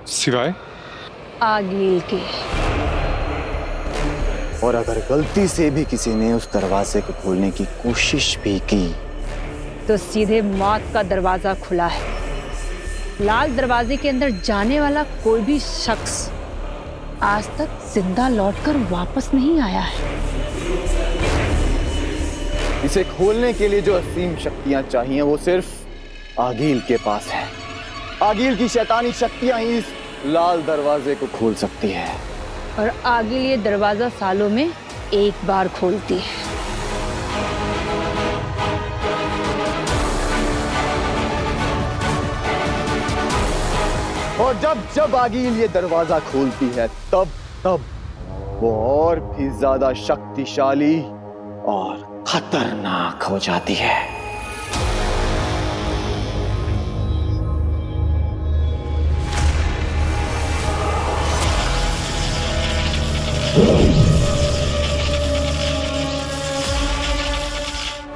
सिवाय आगिल के। और अगर गलती से भी किसी ने उस दरवाजे को खोलने की कोशिश भी की तो सीधे मौत का दरवाजा खुला है। लाल दरवाजे के अंदर जाने वाला कोई भी शख्स आज तक जिंदा लौटकर वापस नहीं आया है। इसे खोलने के लिए जो असीम शक्तियां चाहिए वो सिर्फ आगिल के पास है। आगिल की शैतानी शक्तियां ही इस लाल दरवाजे को खोल सकती है। और आगिल ये दरवाजा सालों में एक बार खोलती है। और जब जब आगिल ये दरवाजा खोलती है तब तब वो और भी ज्यादा शक्तिशाली और खतरनाक हो जाती है।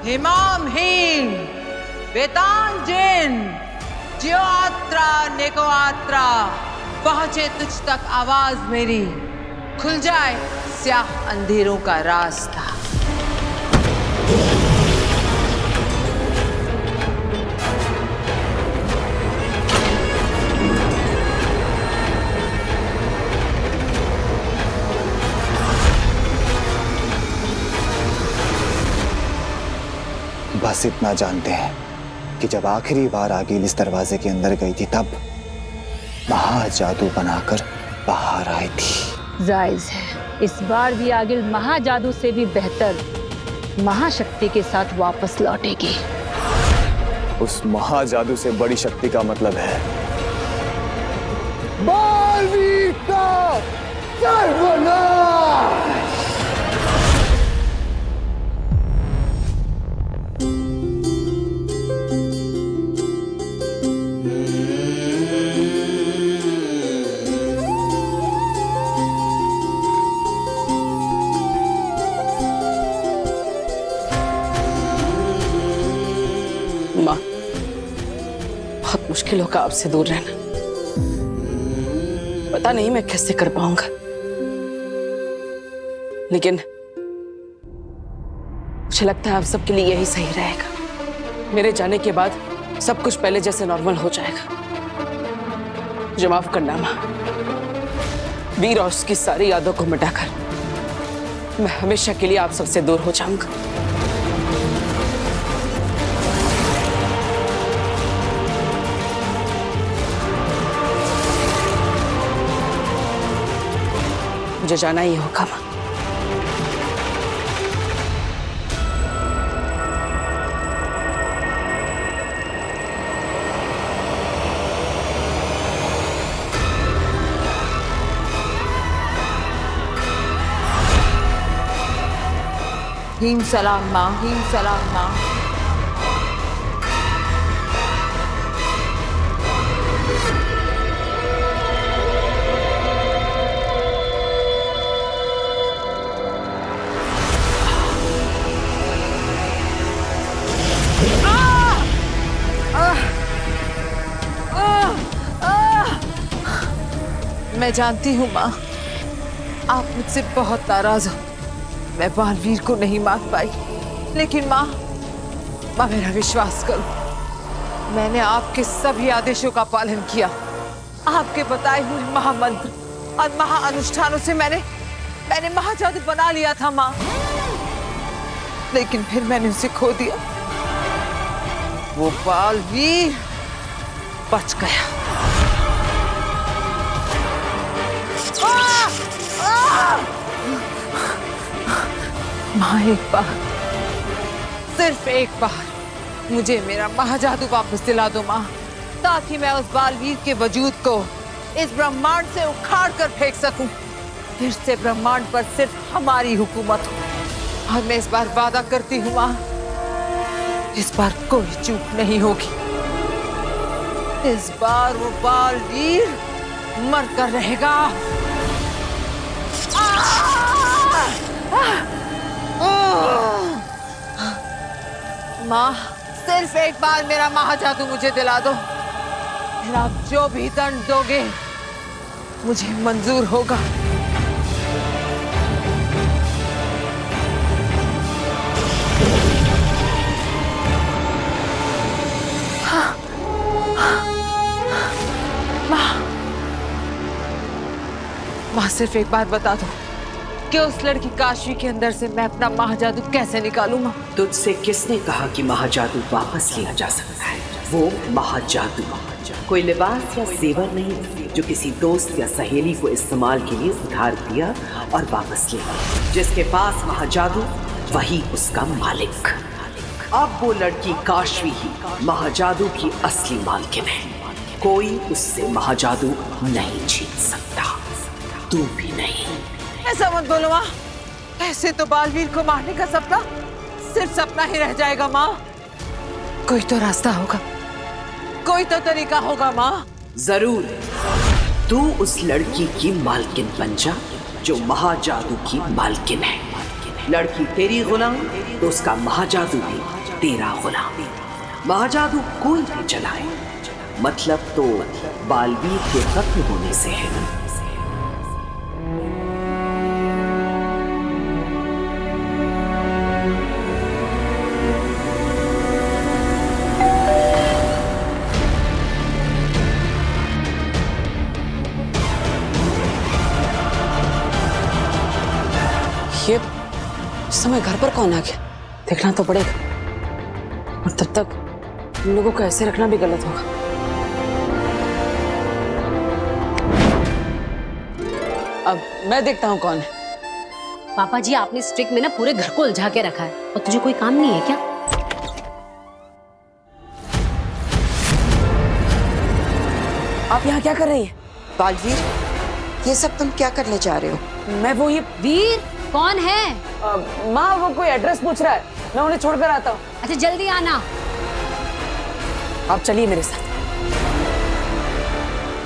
हिमाम हीन वेतांजन ज्योत्रा नेकोआत्रा पहुंचे तुझ तक आवाज मेरी, खुल जाए स्याह अंधेरों का रास्ता। बस इतना जानते हैं कि जब आखिरी बार आगिल इस दरवाजे के अंदर गई थी तब महाजादू बनाकर बाहर आई थी। जायज है, इस बार भी आगिल महाजादू से भी बेहतर महाशक्ति के साथ वापस लौटेगी। उस महाजादू से बड़ी शक्ति का मतलब है बालवीर का सर्वनाश। माँ, बहुत मुश्किल होगा आपसे दूर रहना। पता नहीं मैं कैसे कर पाऊंगा, लेकिन मुझे लगता है आप सबके लिए यही सही रहेगा। मेरे जाने के बाद सब कुछ पहले जैसे नॉर्मल हो जाएगा। मुझे माफ करना माँ। वीर और उसकी सारी यादों को मिटाकर मैं हमेशा के लिए आप सबसे दूर हो जाऊंगा। मुझे जाना ही होगा माँ। हीम सलाम माँ, हीम सलाम माँ। मैं जानती हूँ माँ, आप मुझसे बहुत नाराज हो। मैं बालवीर को नहीं मार पाई, लेकिन माँ मेरा विश्वास करो, मैंने आपके सभी आदेशों का पालन किया। आपके बताए हुए महामंत्र और महाअनुष्ठानों से मैंने महाजादू बना लिया था माँ, लेकिन फिर मैंने उसे खो दिया। वो बालवीर बच गया। माँ, एक बार, सिर्फ एक बार मुझे मेरा महाजादू वापस दिला दो माँ, ताकि मैं उस बालवीर के वजूद को इस ब्रह्मांड से उखाड़ कर फेंक सकूं। फिर से ब्रह्मांड पर सिर्फ हमारी हुकूमत हो। और मैं इस बार वादा करती हूँ माँ, इस बार कोई चूक नहीं होगी। इस बार वो बालवीर मर कर रहेगा। माँ, सिर्फ एक बार मेरा महाजादू मुझे दिला दो, फिर आप जो भी दंड दोगे मुझे मंजूर होगा। माँ सिर्फ एक बात बता दो कि उस लड़की काशवी के अंदर से मैं अपना महाजादू कैसे निकालूं माँ? तुझसे किसने कहा कि महाजादू वापस लिया जा सकता है? वो महाजादू कोई लिबास या जेवर नहीं जो किसी दोस्त या सहेली को इस्तेमाल के लिए उधार दिया और वापस लिया। जिसके पास महाजादू वही उसका मालिक। अब वो लड़की काशवी ही महाजादू की असली मालकिन है। कोई उससे महाजादू नहीं छीन सकता, तू भी नहीं। ऐसा मत बोलो माँ, ऐसे तो बालवीर को मारने का सपना सिर्फ सपना ही रह जाएगा माँ। कोई तो रास्ता होगा, कोई तो तरीका होगा माँ। जरूर, तू उस लड़की की मालकिन बन जा जो महाजादू की मालकिन है। लड़की तेरी गुलाम तो उसका महाजादू भी तेरा गुलाम। महाजादू कोई भी चलाए, मतलब तो बालवीर के खत्म होने से है। ये इस समय घर पर कौन आ गया? देखना तो पड़ेगा, और तब तक इन लोगों को ऐसे रखना भी गलत होगा। अब मैं देखता हूँ कौन है। पापा जी, आपने इस ट्रिक में ना पूरे घर को उलझा के रखा है, और तुझे कोई काम नहीं है क्या? आप यहाँ क्या कर रही है? बालवीर, ये सब तुम क्या करने जा रहे हो? मैं वो ये वीर कौन है? माँ, वो कोई एड्रेस पूछ रहा है, मैं उन्हें छोड़कर आता हूँ। अच्छा जल्दी आना। आप चलिए मेरे साथ।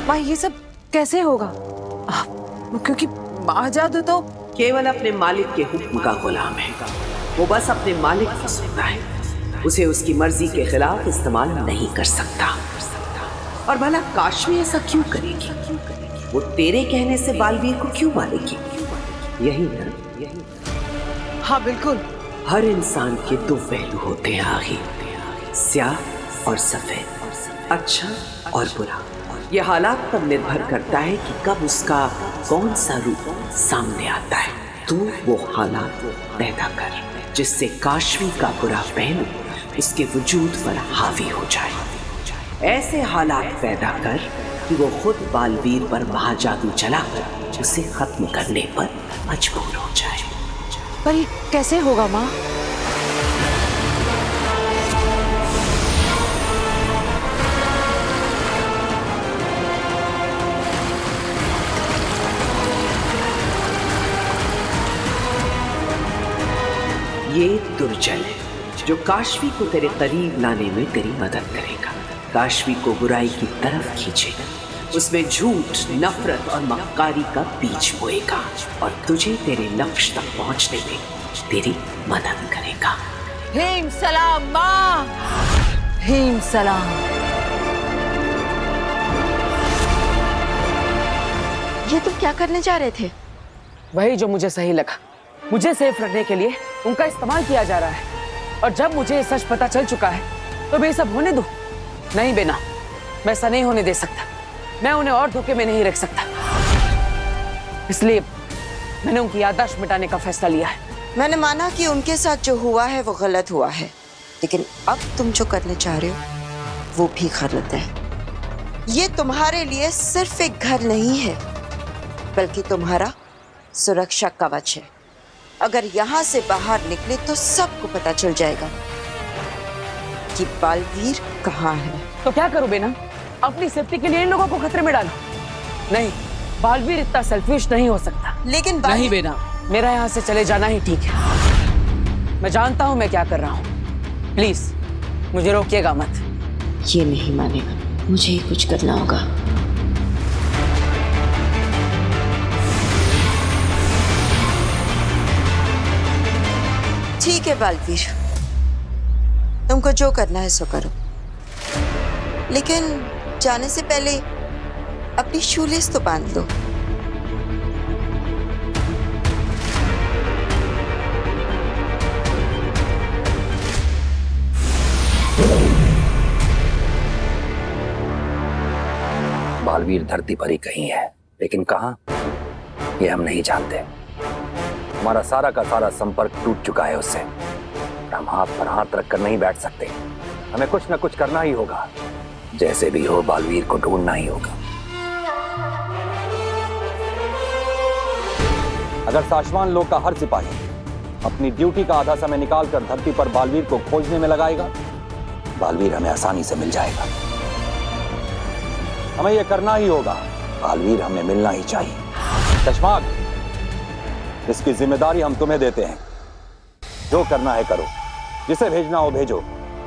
माँ ये सब कैसे होगा? क्योंकि महाजादू तो केवल अपने मालिक के हुक्म का गुलाम है। वो बस अपने मालिक को सुनता है, उसे उसकी मर्जी के खिलाफ इस्तेमाल नहीं कर सकता। और भला काशवी ऐसा क्यों करेगी? वो तेरे कहने से बालवीर को क्यों मारेगी? यही ना? हाँ बिल्कुल। हर इंसान के दो पहलू होते हैं आखिर, स्याह और सफेद, अच्छा और बुरा। यह हालात पर निर्भर करता है कि कब उसका कौन सा रूप सामने आता है। तू वो हालात पैदा कर जिससे काशवी का बुरा पहलू उसके वजूद पर हावी हो जाए। ऐसे हालात पैदा कर कि वो खुद बालवीर पर महाजादू चलाकर उसे खत्म करने पर मजबूर हो जाए। पर ये कैसे होगा माँ? ये दुर्जन है जो काशवी को तेरे करीब लाने में तेरी मदद करेगा, काशवी को बुराई की तरफ खींचेगा, उसमें झूठ, नफरत और मक्कारी का बीज बोएगा और तुझे तेरे लक्ष्य तक पहुंचने में तेरी मदद करेगा। हेम सलाम माँ, हेम सलाम। ये तुम क्या करने जा रहे थे? वही जो मुझे सही लगा। मुझे सेफ रखने के लिए उनका इस्तेमाल किया जा रहा है, और जब मुझे ये सच पता चल चुका है तो मैं ये सब होने दूं? नहीं बेना, मैं ऐसा नहीं होने दे सकता। मैं उन्हें और धोखे में नहीं रख सकता, इसलिए मैंने उनकी याददाश्त मिटाने का फैसला लिया है। मैंने माना कि उनके साथ जो हुआ है वो गलत हुआ है, लेकिन अब तुम जो करने चाह रहे हो वो भी गलत है। ये तुम्हारे लिए सिर्फ एक घर नहीं है, बल्कि तुम्हारा सुरक्षा कवच है। अगर यहाँ से बाहर निकले तो सबको पता चल जाएगा कि बालवीर कहाँ है। तो क्या करूं बेना? अपनी सेफ्टी के लिए इन लोगों को खतरे में डालो? नहीं, बालवीर इतना सेल्फिश नहीं हो सकता। लेकिन नहीं बेना, मेरा यहाँ से चले जाना ही ठीक है। मैं जानता हूँ मैं क्या कर रहा हूँ, प्लीज मुझे रोकिएगा मत। ये नहीं मानेगा, मुझे ही कुछ करना होगा। ठीक है बालवीर, तुमको जो करना है सो करो, लेकिन जाने से पहले अपनी शूलेस तो बांध लो। बालवीर धरती पर ही कहीं है, लेकिन कहां ये हम नहीं जानते। हमारा सारा का सारा संपर्क टूट चुका है उससे। हम हाथ पर हाथ रखकर नहीं बैठ सकते, हमें कुछ न कुछ करना ही होगा। जैसे भी हो बालवीर को ढूंढना ही होगा। अगर साशवान लोक का हर सिपाही अपनी ड्यूटी का आधा समय निकालकर धरती पर बालवीर को खोजने में लगाएगा, बालवीर हमें आसानी से मिल जाएगा। हमें यह करना ही होगा। बालवीर हमें मिलना ही चाहिए। चश्माग, इसकी जिम्मेदारी हम तुम्हें देते हैं। जो करना है करो, जिसे भेजना हो भेजो,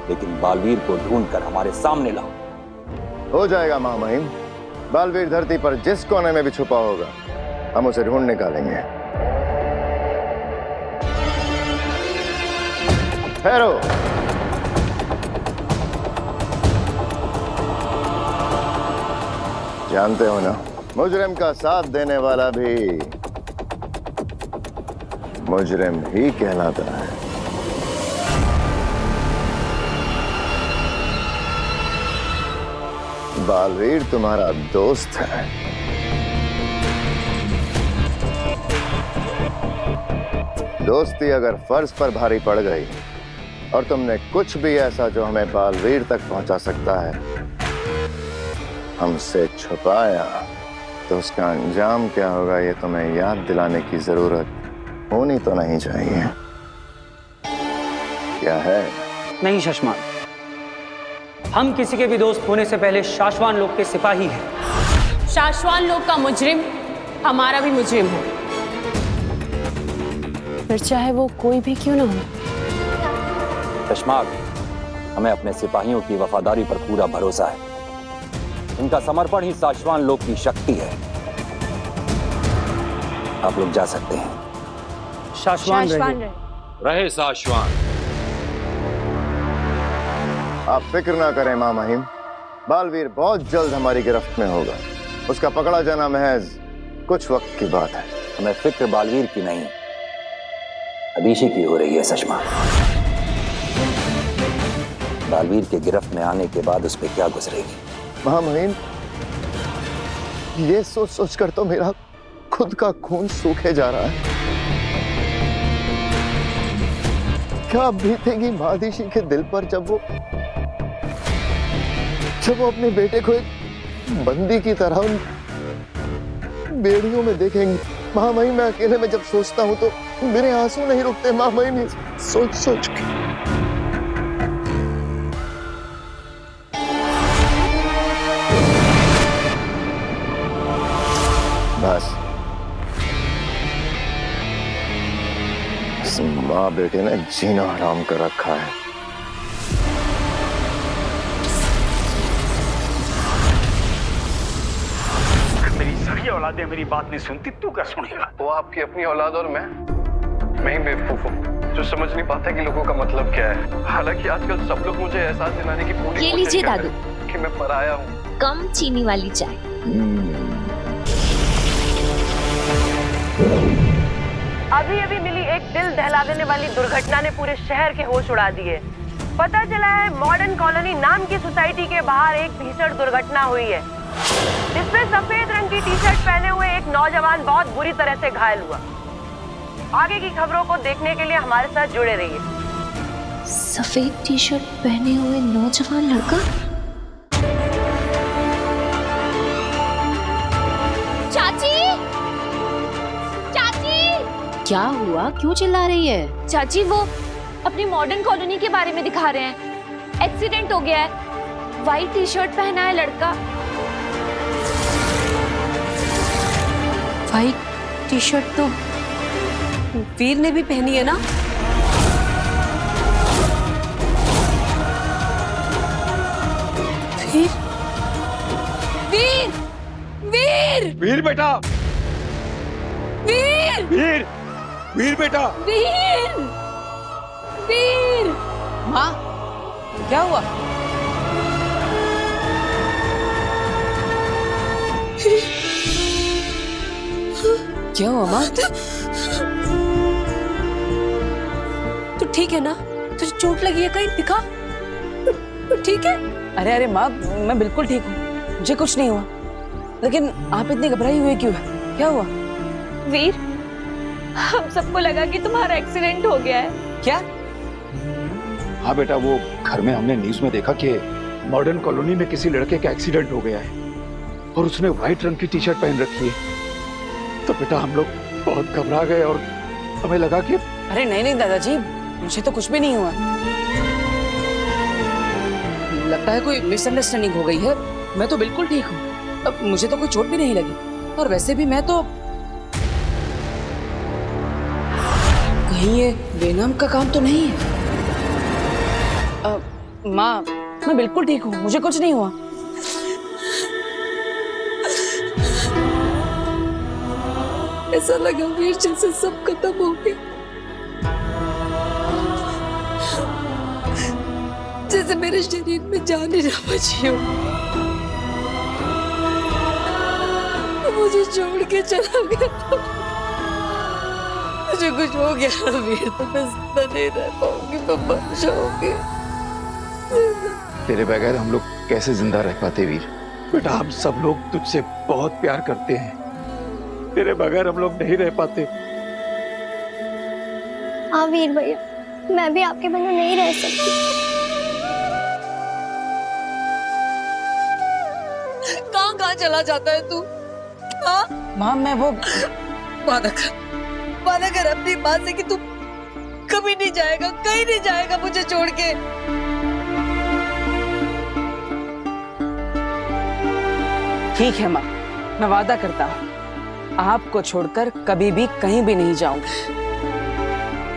लेकिन बालवीर को ढूंढकर हमारे सामने लाओ। हो जाएगा महामहिम। बालवीर धरती पर जिस कोने में भी छुपा होगा, हम उसे ढूंढ निकालेंगे। ठहरो। जानते हो ना, मुजरिम का साथ देने वाला भी मुजरिम ही कहलाता है। बालवीर तुम्हारा दोस्त है। दोस्ती अगर फर्ज पर भारी पड़ गई और तुमने कुछ भी ऐसा जो हमें बालवीर तक पहुंचा सकता है हमसे छुपाया, तो उसका अंजाम क्या होगा ये तुम्हें याद दिलाने की जरूरत होनी तो नहीं चाहिए। क्या है? नहीं शशमान, हम किसी के भी दोस्त होने से पहले शाश्वान लोक के सिपाही हैं। शाश्वान लोक का मुजरिम हमारा भी मुजरिम हो, फिर चाहे वो कोई भी क्यों ना हो। चश्माग, हमें अपने सिपाहियों की वफादारी पर पूरा भरोसा है। उनका समर्पण ही शाश्वान लोक की शक्ति है। आप लोग जा सकते हैं। शाश्वान रहे शाश्वान। आप फिक्र ना करें महामहिम, बालवीर बहुत जल्द हमारी गिरफ्त में होगा। उसका पकड़ा जाना महज कुछ वक्त की बात है। हमें फिक्र बालवीर की नहीं, अदीशी की हो रही है सशमा। बालवीर के गिरफ्त में आने के बाद उस पर क्या गुजरेगी? महामहिम, ये सोच सोचकर तो मेरा खुद का खून सूखे जा रहा है। क्या बीतेगी महादीशी के दिल पर जब वो अपने बेटे को एक बंदी की तरह उन बेड़ियों में देखेंगे। महामहिम, मैं अकेले में जब सोचता हूं तो मेरे आंसू नहीं रुकते। महामहिम, सोच सोच के बस इस माँ बेटे ने जीना हराम कर रखा है। मेरी सारी औलादें मेरी बात नहीं सुनती, तू क्या सुनेगा? वो आपकी अपनी औलाद और मैं ही बेवकूफ हूँ जो समझ नहीं पाता कि लोगों का मतलब क्या है। हालांकि आजकल सब लोग मुझे एहसास दिलाने की पूरी ये लीजिए दादू, कि मैं पराया हूँ। कम चीनी वाली चाय। अभी अभी मिली एक दिल दहला देने वाली दुर्घटना ने पूरे शहर के होश उड़ा दिए। पता चला है मॉडर्न कॉलोनी नाम की सोसाइटी के बाहर एक भीषण दुर्घटना हुई है, जिसमें सफेद रंग की टी शर्ट पहने हुए एक नौजवान बहुत बुरी तरह से घायल हुआ। आगे की खबरों को देखने के लिए हमारे साथ जुड़े रहिए। सफेद टी शर्ट पहने हुए नौजवान लड़का? चाची, चाची! क्या हुआ, क्यों चिल्ला रही है? चाची, वो अपनी मॉडर्न कॉलोनी के बारे में दिखा रहे हैं। एक्सीडेंट हो गया है, व्हाइट टी शर्ट पहना है लड़का। व्हाइट टी शर्ट तो वीर ने भी पहनी है ना? वीर, वीर, वीर, वीर बेटा, वीर, वीर, वीर बेटा, वीर, वीर। माँ, क्या हुआ? क्या हुआ माँ? तू ठीक है ना? तुझे चोट लगी है कहीं? दिखा। तू ठीक है? अरे अरे माँ, मैं बिल्कुल ठीक हूँ, मुझे कुछ नहीं हुआ। लेकिन आप इतनी घबराई हुई क्यों है? क्या हुआ? वीर, हम सबको लगा कि तुम्हारा एक्सीडेंट हो गया है। क्या? हाँ बेटा, वो घर में हमने न्यूज में देखा कि मॉडर्न कॉलोनी में किसी लड़के का एक्सीडेंट हो गया है और उसने व्हाइट रंग की टी शर्ट पहन रखी है। तो बेटा हम लोग बहुत घबरा गए और हमें लगा कि अरे नहीं नहीं दादाजी, मुझे तो कुछ भी नहीं हुआ। लगता है कोई मिसअंडरस्टैंडिंग हो गई है। मैं तो बिल्कुल ठीक हूँ, अब मुझे तो कोई चोट भी नहीं लगी। और वैसे भी मैं तो कहीं ये बेनाम का काम तो नहीं है। माँ, मैं बिल्कुल ठीक हूँ, मुझे कुछ नहीं हुआ। ऐसा लगा वीर जैसे सब खत्म हो गया, जैसे मेरे शरीर में जान ही ना बची हो। मुझे छोड़ के चला गया। मुझे कुछ हो गया वीर तो मैं जिंदा नहीं रह पाऊंगी, मैं मर जाऊंगी। तेरे बगैर हम लोग कैसे जिंदा रह पाते वीर? बेटा हम सब लोग तुझसे बहुत प्यार करते हैं, तेरे बगैर हम लोग नहीं रह पाते। हाँ वीर भैया, मैं भी आपके बिना नहीं रह सकती। कहाँ कहाँ चला जाता है तू? हाँ माँ, मैं वो वादा कर अपनी माँ से कि तू कभी नहीं जाएगा, कहीं नहीं जाएगा मुझे छोड़ के। ठीक है माँ, मैं वादा करता हूँ आपको छोड़कर कभी भी कहीं भी नहीं जाऊंगा।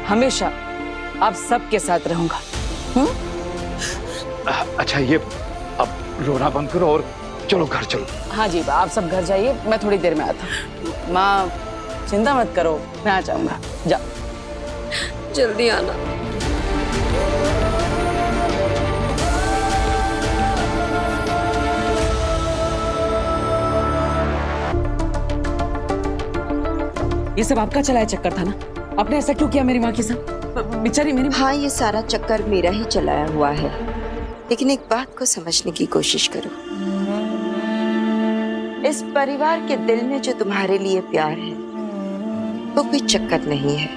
हमेशा आप सबके साथ रहूंगा। अच्छा ये अब रोना बंद करो और चलो घर चलो। हाँ जी, आप सब घर जाइए, मैं थोड़ी देर में आता हूँ। माँ चिंता मत करो, मैं आ जाऊंगा। जाओ, जल्दी आना। ये सब आपका चलाया चक्कर था ना? आपने ऐसा क्यों किया मेरी माँ के साथ? बेचारी मेरी। हाँ, ये सारा चक्कर मेरा ही चलाया हुआ है, लेकिन एक बात को समझने की कोशिश करो। इस परिवार के दिल में जो तुम्हारे लिए प्यार है वो कोई चक्कर नहीं है,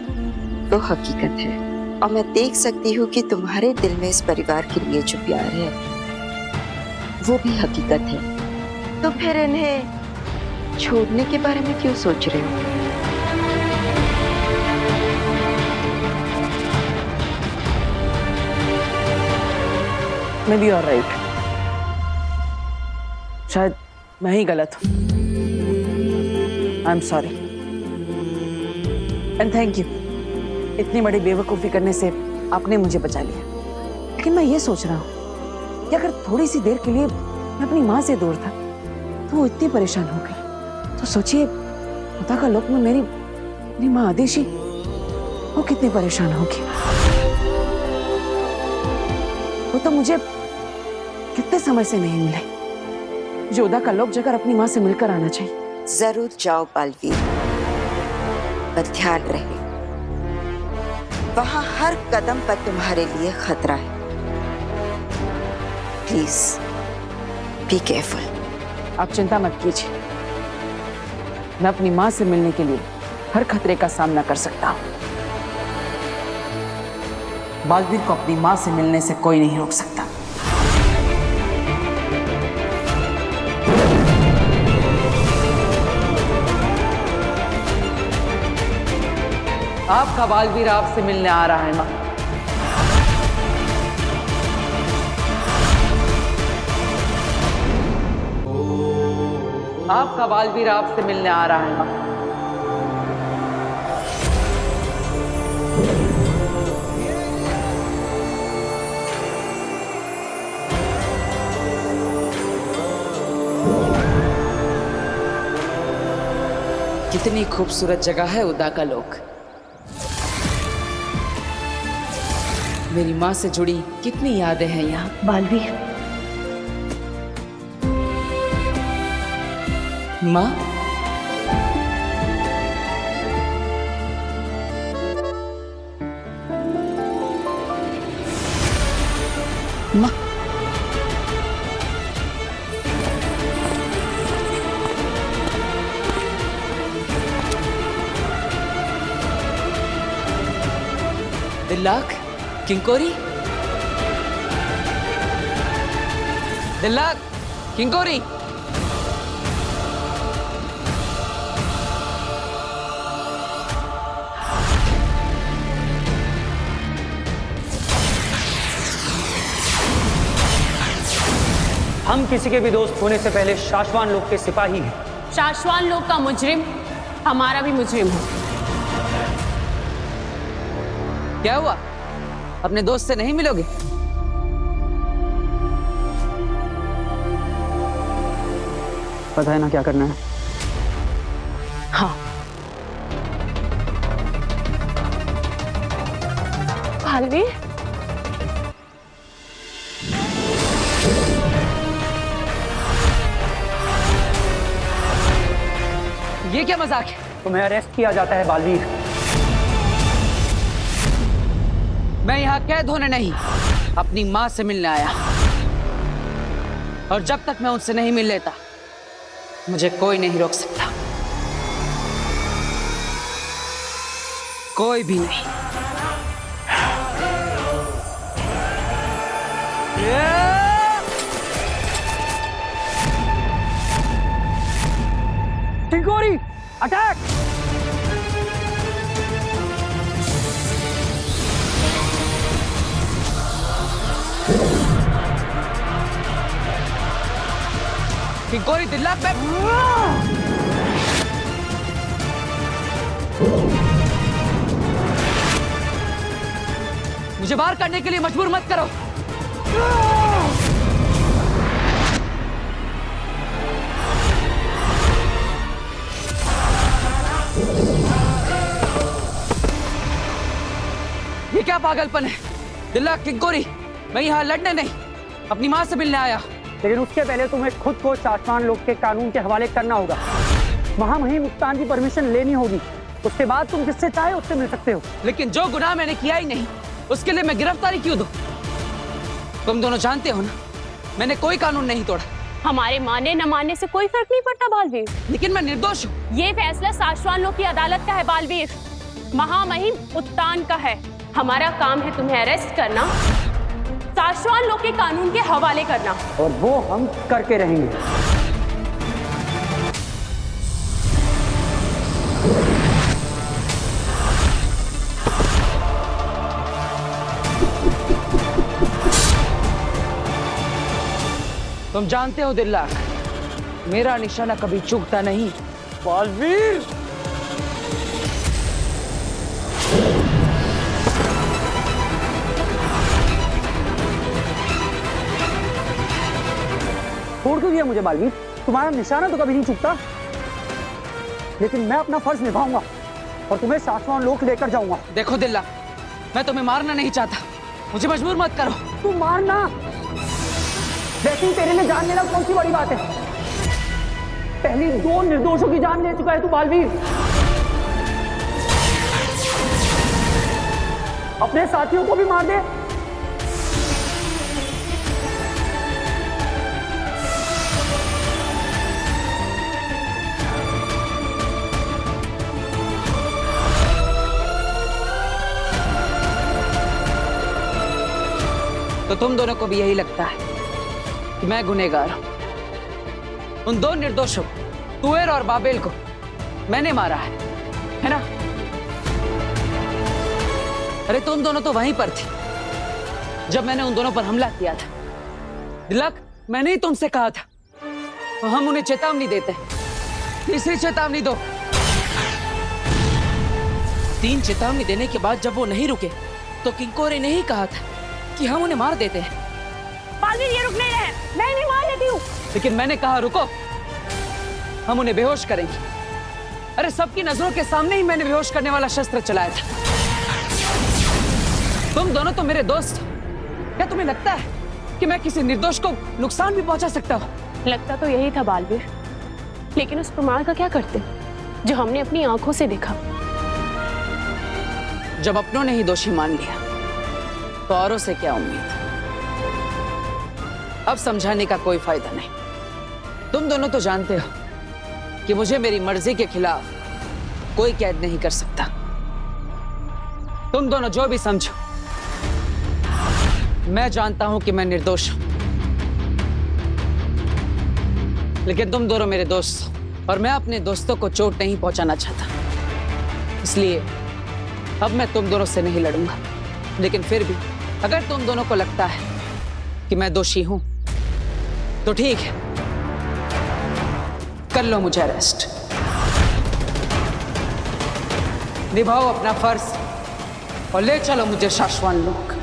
वो हकीकत है। और मैं देख सकती हूँ कि तुम्हारे दिल में इस परिवार के लिए जो प्यार है वो भी हकीकत है। तो फिर इन्हें छोड़ने के बारे में क्यों सोच रहे हो? मैं भी और राइट, शायद मैं ही गलत हूँ। I am sorry and thank you. इतनी बड़ी बेवकूफ़ी करने से आपने मुझे बचा लिया। लेकिन मैं ये सोच रहा हूँ कि अगर थोड़ी सी देर के लिए मैं अपनी माँ से दूर था तो वो इतनी परेशान हो गई, तो सोचिए खुदा का लोक में मेरी माँ आदेशी वो कितनी परेशान होगी। वो तो मुझे कितने समय से नहीं मिले। जोधा का लोक जाकर अपनी माँ से मिलकर आना चाहिए। जरूर जाओ बालवीर, पर ध्यान रहे वहां हर कदम पर तुम्हारे लिए खतरा है। Please be careful. आप चिंता मत कीजिए, मैं अपनी माँ से मिलने के लिए हर खतरे का सामना कर सकता हूँ। बालवीर को अपनी माँ से मिलने से कोई नहीं रोक सकता। आपका बालवीर आपसे मिलने आ रहा है माँ। आपका बालवीर आपसे मिलने आ रहा है माँ। कितनी खूबसूरत जगह है उदा का लोक। मेरी माँ से जुड़ी कितनी यादें हैं यहाँ। बालवीर, माँ, माँ, दिल्लाक, किंकोरी, दिल्लाक, किंकोरी। हम किसी के भी दोस्त होने से पहले शाश्वान लोग के सिपाही हैं। शाश्वान लोग का मुजरिम हमारा भी मुजरिम हो। क्या हुआ? अपने दोस्त से नहीं मिलोगे? पता है ना क्या करना है? हाँ। बालवीर, ये क्या मजाक है? तुम्हें अरेस्ट किया जाता है बालवीर। मैं यहाँ कैद होने नहीं, अपनी माँ से मिलने आया। और जब तक मैं उनसे नहीं मिल लेता, मुझे कोई नहीं रोक सकता, कोई भी नहीं। किंकोरी, अटैक! किंकोरी, दिल्लाक पे मुझे बाहर करने के लिए मजबूर मत करो। ये क्या पागलपन है? दिल्लाक, किंकोरी, मैं यहाँ लड़ने नहीं, अपनी माँ से मिलने आया। लेकिन उसके पहले तुम्हें खुद को शाश्वान लोग के कानून के हवाले करना होगा। महामहिम मुक्तान की परमिशन लेनी होगी, उसके बाद तुम जिससे चाहे उससे मिल सकते हो। लेकिन जो गुनाह मैंने किया ही नहीं, उसके लिए मैं गिरफ्तारी क्यों दूं? तुम दोनों जानते हो ना, मैंने कोई कानून नहीं तोड़ा। हमारे माने न मानने से कोई फर्क नहीं पड़ता बालवीर। लेकिन मैं निर्दोष हूँ। ये फैसला शाश्वान लोग की अदालत का है बालवीर, महामहिम उत्तान का है। हमारा काम है तुम्हें अरेस्ट करना, शाश्वान लोग के कानून के हवाले करना, और वो हम करके रहेंगे। तुम जानते हो दिल्लाक, मेरा निशाना कभी चूकता नहीं। बालवीर, छोड़ क्यों दिया मुझे बालवीर? तुम्हारा निशाना तो कभी नहीं चूकता। लेकिन मैं अपना फर्ज निभाऊंगा और तुम्हें शाश्वान लोक लेकर जाऊंगा। देखो दिल्लाक, मैं तुम्हें मारना नहीं चाहता, मुझे मजबूर मत करो। तू मारना, वैसे ही तेरे लिए जान लेना कौन सी बड़ी बात है? पहली 2 निर्दोषों की जान ले चुका है तू बालवीर। अपने साथियों को भी मार दे। तो तुम दोनों को भी यही लगता है कि मैं गुनहगार हूं? उन 2 निर्दोषों, तुएर और बाबेल को मैंने मारा है ना? अरे तुम दोनों तो वहीं पर थी जब मैंने उन दोनों पर हमला किया था। दिल्लाक, मैंने ही तुमसे कहा था तो हम उन्हें चेतावनी देते हैं, तीसरी चेतावनी दो। 3 चेतावनी देने के बाद जब वो नहीं रुके तो किंकोरी ने ही कहा था कि हम उन्हें मार देते हैं। बालवीर, ये रुक नहीं रहे, मैं नहीं मार देती हूँ। लेकिन मैंने कहा रुको, हम उन्हें बेहोश करेंगे। अरे सबकी नजरों के सामने ही मैंने बेहोश करने वाला शस्त्र चलाया था। तुम दोनों तो मेरे दोस्त हो, क्या तुम्हें लगता है कि मैं किसी निर्दोष को नुकसान भी पहुंचा सकता हूँ? लगता तो यही था बालवीर, लेकिन उस प्रमाण का क्या करते जो हमने अपनी आंखों से देखा? जब अपनों ने ही दोषी मान लिया तो औरों से क्या उम्मीद? अब समझाने का कोई फायदा नहीं। तुम दोनों तो जानते हो कि मुझे मेरी मर्जी के खिलाफ कोई कैद नहीं कर सकता। तुम दोनों जो भी समझो, मैं जानता हूं कि मैं निर्दोष हूं, लेकिन तुम दोनों मेरे दोस्त हो और मैं अपने दोस्तों को चोट नहीं पहुंचाना चाहता। इसलिए अब मैं तुम दोनों से नहीं लड़ूंगा। लेकिन फिर भी अगर तुम दोनों को लगता है कि मैं दोषी हूं तो ठीक है, कर लो मुझे अरेस्ट। निभाओ अपना फर्ज और ले चलो मुझे शाश्वान लोक।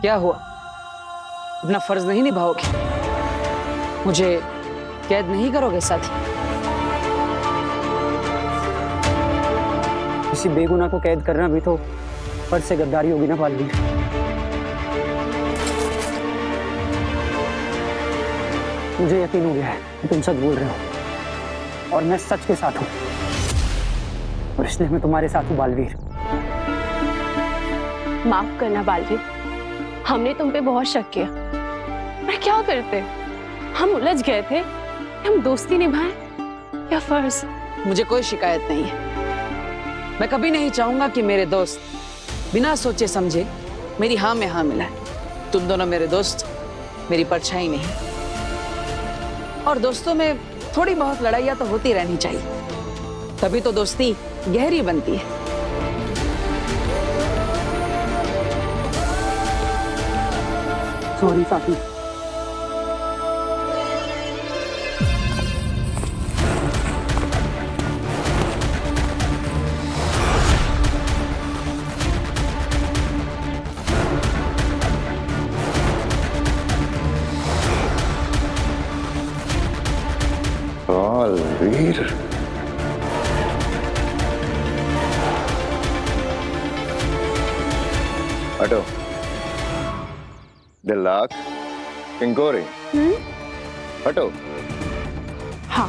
क्या हुआ? अपना फर्ज नहीं निभाओगे? मुझे कैद नहीं करोगे साथी? किसी बेगुनाह को कैद करना भी तो फर्ज से गद्दारी होगी ना बालवीर। मुझे यकीन हो गया है कि तुम सच बोल रहे हो और मैं सच के साथ हूं, और इसलिए मैं तुम्हारे साथ हूं बालवीर। माफ करना बालवीर, हमने तुम पे बहुत शक किया, पर क्या करते? हम उलझ गए थे, हम दोस्ती निभाएं या फर्ज? मुझे कोई शिकायत नहीं है। मैं कभी नहीं चाहूंगा कि मेरे दोस्त बिना सोचे समझे मेरी हाँ में हाँ मिलाए। तुम दोनों मेरे दोस्त, मेरी परछाई नहीं। और दोस्तों में थोड़ी बहुत लड़ाइयाँ तो होती रहनी चाहिए, तभी तो दोस्ती गहरी बनती है। सॉरी साथी। बालवीर, हटो। दिलाक, किंगोरी, हटो। हाँ।